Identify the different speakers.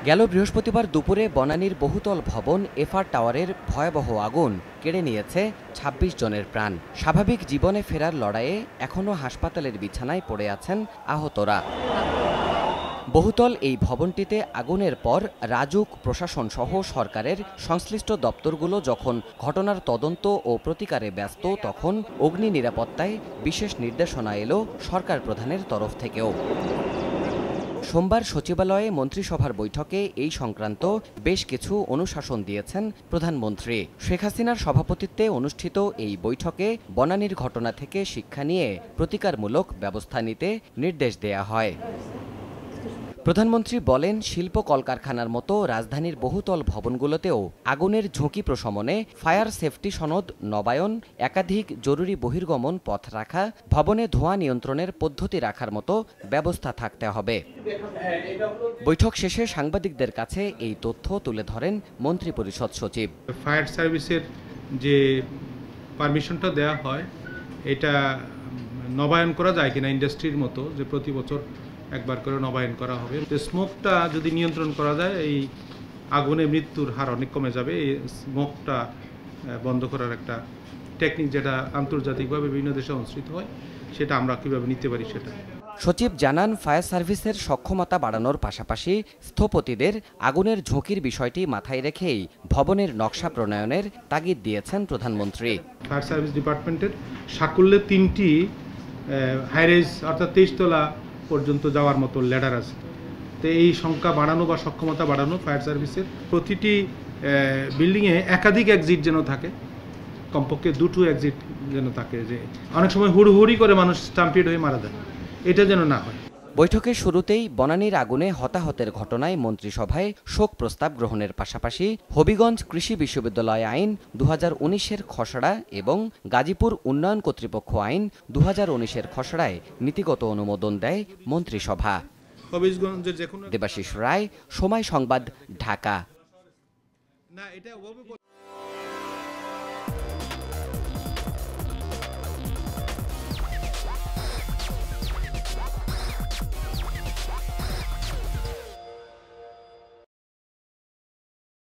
Speaker 1: গেল বৃহস্পতিবার দুপুরে বনানীর বহুতল ভবন এফআর টাওয়ারের ভয়াবহ আগুন কেড়ে নিয়েছে ২৬ জনের প্রাণ। স্বাভাবিক জীবনে ফেরার লড়াইয়ে এখনও হাসপাতালের বিছানায় পড়ে আছেন আহতরা। বহুতল এই ভবনটিতে আগুনের পর রাজুক, প্রশাসন সহ সরকারের সংশ্লিষ্ট দপ্তরগুলো যখন ঘটনার তদন্ত ও প্রতিকারে ব্যস্ত, তখন অগ্নি নিরাপত্তায় বিশেষ নির্দেশনা এলো সরকার প্রধানের তরফ থেকেও। সোমবার সচিবালয়ে মন্ত্রিসভার বৈঠকে এই সংক্রান্ত বেশ কিছু অনুশাসন দিয়েছেন প্রধানমন্ত্রী। শেখ হাসিনার সভাপতিত্বে অনুষ্ঠিত এই বৈঠকে বনানীর ঘটনা থেকে শিক্ষা নিয়ে প্রতিকারমূলক ব্যবস্থা নিতে নির্দেশ দেয়া হয়। প্রধানমন্ত্রী বলেন, শিল্প কলকারখানার মতো রাজধানীর বহুতল ভবনগুলোতেও আগুনের ঝুঁকি প্রশমনে ফায়ার সেফটি সনদ নবায়ন, একাধিক জরুরি বহির্গমন পথ রাখা, ভবনে ধোঁয়া নিয়ন্ত্রণের পদ্ধতি রাখার মতো ব্যবস্থা থাকতে হবে। বৈঠক শেষে সাংবাদিকদের কাছে এই তথ্য তুলে ধরেন মন্ত্রিপরিষদ সচিব।
Speaker 2: ফায়ার সার্ভিসের যে পারমিশনটা দেওয়া হয়, এটা নবায়ন করা যায় কিনা, ইন্ডাস্ট্রির মতো যে প্রতি বছর একবার করে নবায়ন করা হবে। স্মোকটা যদি নিয়ন্ত্রণ করা যায়, এই আগুনে মৃত্যুর হার অনেক কমে যাবে। এই স্মোকটা বন্ধ করার একটা টেকনিক যেটা আন্তর্জাতিকভাবে বিভিন্ন দেশে অনুসৃত হয়, সেটা আমরা কীভাবে নিতে পারি সেটা।
Speaker 1: সচিব জানান, ফায়ার সার্ভিসের সক্ষমতা বাড়ানোর পাশাপাশি স্থপতিদের আগুনের ঝুঁকির বিষয়টি মাথায় রেখেই ভবনের নকশা প্রণয়নের তাগিদ দিয়েছেন প্রধানমন্ত্রী।
Speaker 2: ফায়ার সার্ভিস ডিপার্টমেন্টের সাকুল্যে 3টি হাইরেজ অর্থাৎ 23 তলা পর্যন্ত যাওয়ার মতো ল্যাডার আছে। তো এই সংখ্যা বাড়ানো বা সক্ষমতা বাড়ানো ফায়ার সার্ভিসের, প্রতিটি বিল্ডিংয়ে একাধিক এক্সিট যেন থাকে, কমপক্ষে 2টো এক্সিট যেন থাকে। যে অনেক সময় হুড়হুড়ি করে মানুষ স্টাম্পিড হয়ে মারা যায়, এটা যেন না হয়।
Speaker 1: বৈঠকের শুরুতেই বনানীর আগুনে হতাহতের ঘটনায় মন্ত্রিসভায় শোক প্রস্তাব গ্রহণের পাশাপাশি হবিগঞ্জ কৃষি বিশ্ববিদ্যালয় আইন 2019-এর খসড়া এবং গাজীপুর উন্নয়ন কর্তৃপক্ষ আইন 2019-এর খসড়ায় নীতিগত অনুমোদন দেয় মন্ত্রিসভা। দেবাশিস রায়, সময় সংবাদ, ঢাকা।